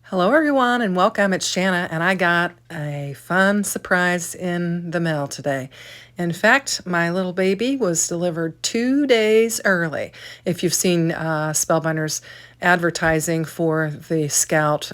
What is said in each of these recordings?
Hello, everyone, and welcome. It's Shanna, and I got a fun surprise in the mail today. In fact, my little baby was delivered 2 days early. If you've seen Spellbinders advertising for the Scout,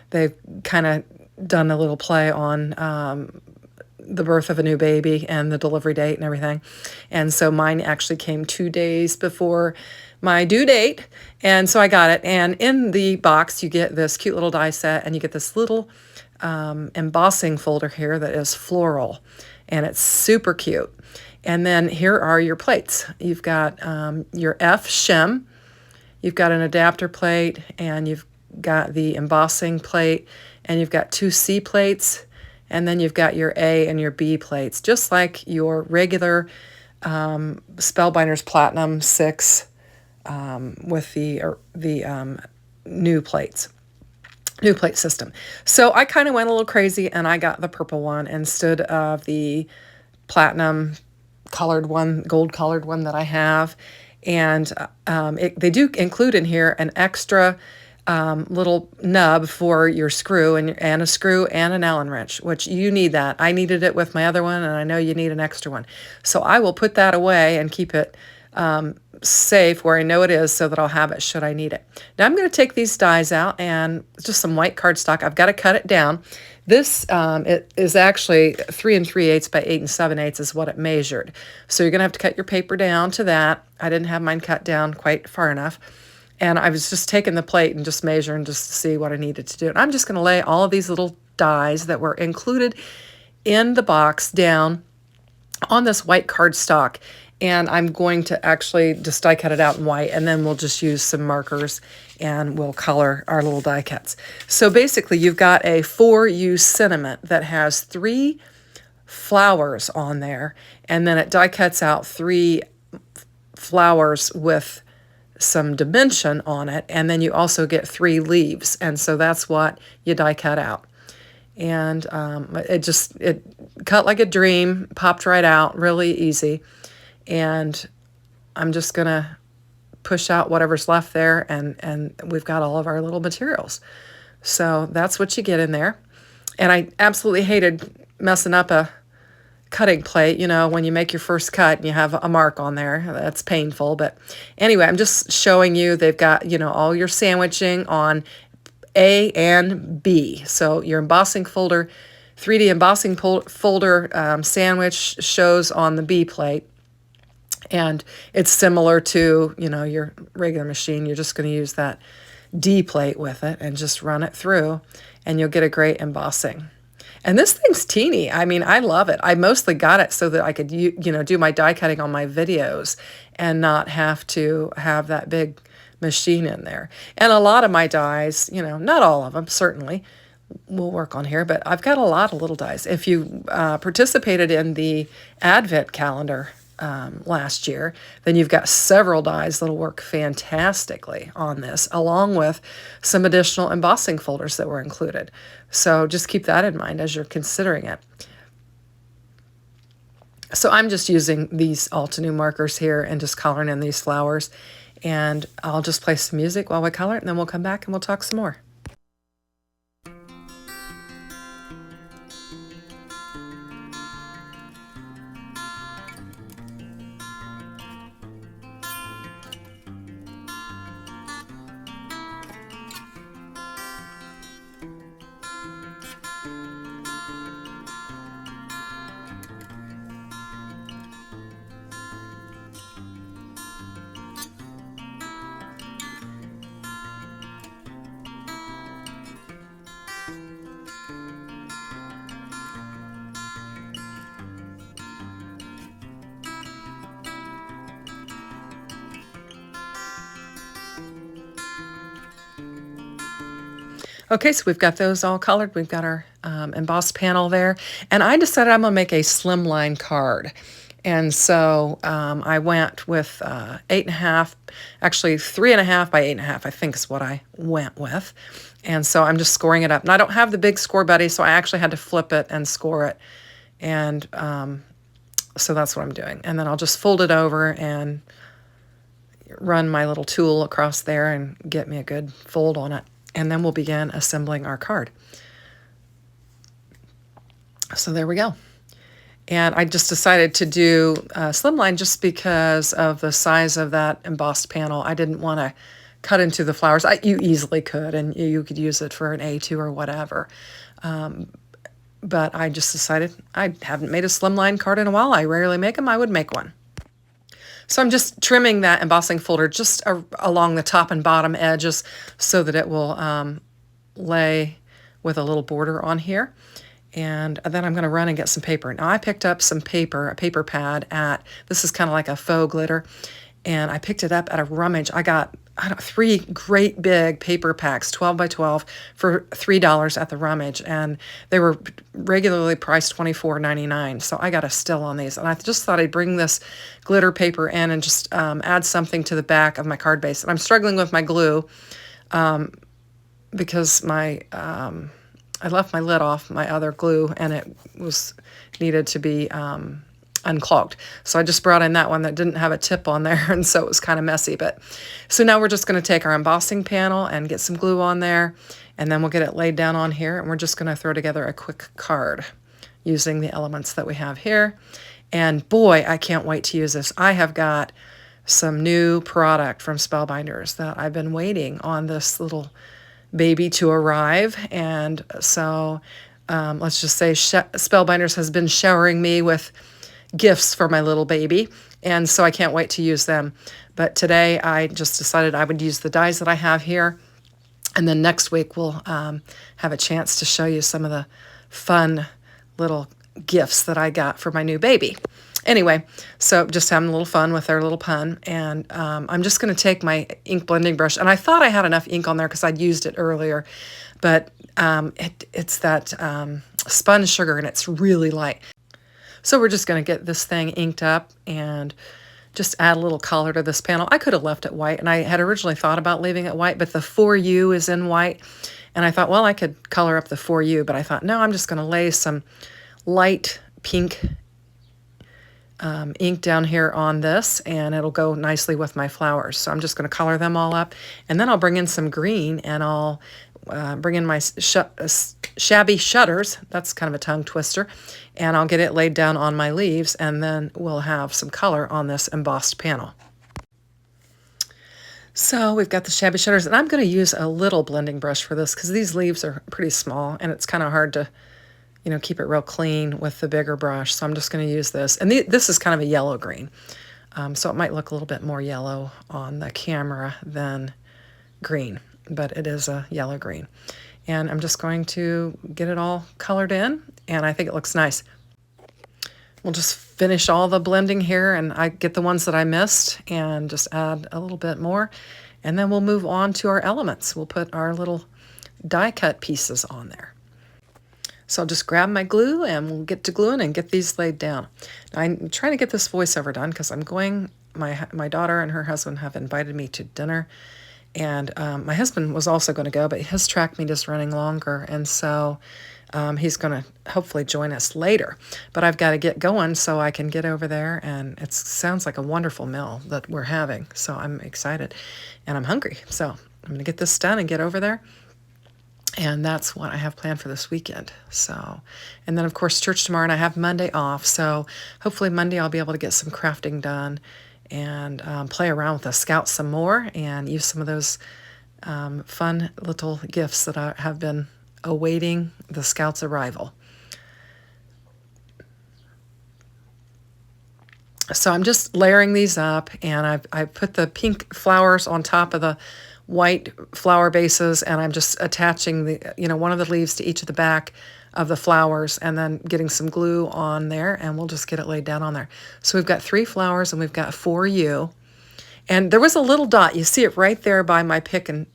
they've kind of done a little play on the birth of a new baby and the delivery date and everything. And so mine actually came 2 days before my due date. And so I got it. And in the box, you get this cute little die set, and you get this little embossing folder here that is floral. And it's super cute. And then here are your plates. You've got your F shim, you've got an adapter plate, and you've got the embossing plate, and you've got two C plates, and then you've got your A and your B plates, just like your regular Spellbinders Platinum 6 with the new plates. New plate system. So I kind of went a little crazy and I got the purple one instead of the platinum colored one, gold colored one that I have. And they do include in here an extra little nub for your screw and a screw and an Allen wrench, which you need that. I needed it with my other one, and I know you need an extra one. So I will put that away and keep it safe where I know it is so that I'll have it should I need it. Now I'm going to take these dies out, and just some white cardstock. I've got to cut it down. This it is actually 3 3/8 by 8 7/8 is what it measured. So you're going to have to cut your paper down to that. I didn't have mine cut down quite far enough. And I was just taking the plate and just measuring just to see what I needed to do. And I'm just going to lay all of these little dies that were included in the box down on this white cardstock. And I'm going to actually just die cut it out in white, and then we'll just use some markers and we'll color our little die cuts. So basically you've got a 4U sentiment that has 3 flowers on there, and then it die cuts out 3 flowers with some dimension on it, and then you also get 3 leaves, and so that's what you die cut out. And it cut like a dream, popped right out, really easy. And I'm just gonna push out whatever's left there, and we've got all of our little materials. So that's what you get in there. And I absolutely hated messing up a cutting plate, when you make your first cut and you have a mark on there. That's painful. But anyway, I'm just showing you they've got, all your sandwiching on A and B. So your embossing folder, 3D embossing folder sandwich shows on the B plate. And it's similar to, your regular machine. You're just going to use that D plate with it and just run it through, and you'll get a great embossing. And this thing's teeny. I mean, I love it. I mostly got it so that I could, do my die cutting on my videos and not have to have that big machine in there. And a lot of my dies, not all of them, certainly, we'll work on here, but I've got a lot of little dies. If you participated in the Advent calendar last year, then you've got several dies that'll work fantastically on this, along with some additional embossing folders that were included. So just keep that in mind as you're considering it. So I'm just using these Altenew markers here and just coloring in these flowers, and I'll just play some music while we color it, and then we'll come back and we'll talk some more. Okay, so we've got those all colored. We've got our embossed panel there. And I decided I'm going to make a slimline card. And so I went with 8.5, actually 3.5 by 8.5, I think is what I went with. And so I'm just scoring it up. And I don't have the big score buddy, so I actually had to flip it and score it. And so that's what I'm doing. And then I'll just fold it over and run my little tool across there and get me a good fold on it. and then we'll begin assembling our card. So there we go. And I just decided to do slimline just because of the size of that embossed panel. I didn't want to cut into the flowers. You easily could, and you could use it for an A2 or whatever. But I just decided I haven't made a slimline card in a while. I rarely make them. I would make one. So I'm just trimming that embossing folder just along the top and bottom edges so that it will lay with a little border on here. And then I'm going to run and get some paper. Now I picked up some paper, a paper pad this is kind of like a faux glitter, and I picked it up at a rummage. I got 3 great big paper packs, 12 by 12, for $3 at the rummage, and they were regularly priced $24.99. So I got a steal on these, and I just thought I'd bring this glitter paper in and just add something to the back of my card base. And I'm struggling with my glue because I left my lid off my other glue, and it was needed to be unclogged. So I just brought in that one that didn't have a tip on there, and so it was kind of messy. But so now we're just going to take our embossing panel and get some glue on there, and then we'll get it laid down on here, and we're just going to throw together a quick card using the elements that we have here. And boy, I can't wait to use this. I have got some new product from Spellbinders that I've been waiting on this little baby to arrive, and so let's just say Spellbinders has been showering me with gifts for my little baby, and so I can't wait to use them. But today I just decided I would use the dies that I have here, and then next week we'll have a chance to show you some of the fun little gifts that I got for my new baby. Anyway, so just having a little fun with our little pun, and I'm just going to take my ink blending brush, and I thought I had enough ink on there because I'd used it earlier, but it's that spun sugar, and it's really light. So we're just going to get this thing inked up and just add a little color to this panel. I could have left it white, and I had originally thought about leaving it white, but the For You is in white, and I thought, well, I could color up the For You, but I thought, no, I'm just going to lay some light pink ink down here on this, and it'll go nicely with my flowers. So I'm just going to color them all up, and then I'll bring in some green, and I'll bring in my shabby shutters. That's kind of a tongue twister, and I'll get it laid down on my leaves, and then we'll have some color on this embossed panel. So we've got the shabby shutters, and I'm going to use a little blending brush for this because these leaves are pretty small, and it's kind of hard to keep it real clean with the bigger brush. So I'm just going to use this. And this is kind of a yellow green. So it might look a little bit more yellow on the camera than green, but it is a yellow green. And I'm just going to get it all colored in, and I think it looks nice. We'll just finish all the blending here, and I get the ones that I missed and just add a little bit more. And then we'll move on to our elements. We'll put our little die cut pieces on there. So I'll just grab my glue, and we'll get to gluing and get these laid down. Now, I'm trying to get this voiceover done because my daughter and her husband have invited me to dinner, and my husband was also going to go, but his track meet is running longer, and so he's going to hopefully join us later. But I've got to get going so I can get over there, and it sounds like a wonderful meal that we're having, so I'm excited, and I'm hungry. So I'm going to get this done and get over there. And that's what I have planned for this weekend. So, and then of course church tomorrow, and I have Monday off. So hopefully Monday I'll be able to get some crafting done and play around with the Scout some more and use some of those fun little gifts that I have been awaiting the Scout's arrival. So I'm just layering these up, and I've put the pink flowers on top of the white flower bases, and I'm just attaching one of the leaves to each of the back of the flowers, and then getting some glue on there, and we'll just get it laid down on there. So we've got 3 flowers, and we've got For You. And there was a little dot, you see it right there by my pick and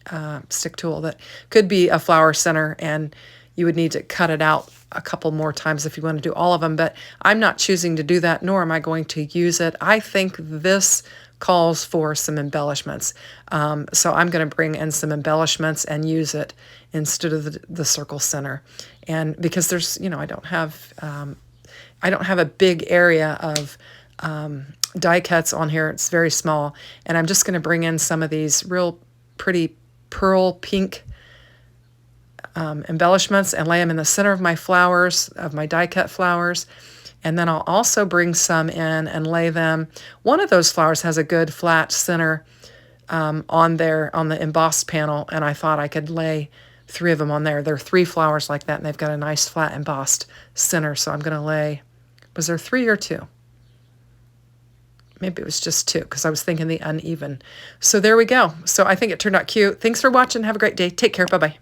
stick tool, that could be a flower center, and you would need to cut it out a couple more times if you want to do all of them, but I'm not choosing to do that, nor am I going to use it. I think this calls for some embellishments. So I'm going to bring in some embellishments and use it instead of the circle center. And because there's, I don't have a big area of die cuts on here. It's very small. And I'm just going to bring in some of these real pretty pearl pink embellishments and lay them in the center of my flowers, of my die cut flowers. And then I'll also bring some in and lay them. One of those flowers has a good flat center on there on the embossed panel, and I thought I could lay 3 of them on there. There are 3 flowers like that, and they've got a nice flat embossed center. So I'm going to lay, was there 3 or 2? Maybe it was just 2 because I was thinking the uneven. So there we go. So I think it turned out cute. Thanks for watching. Have a great day. Take care. Bye-bye.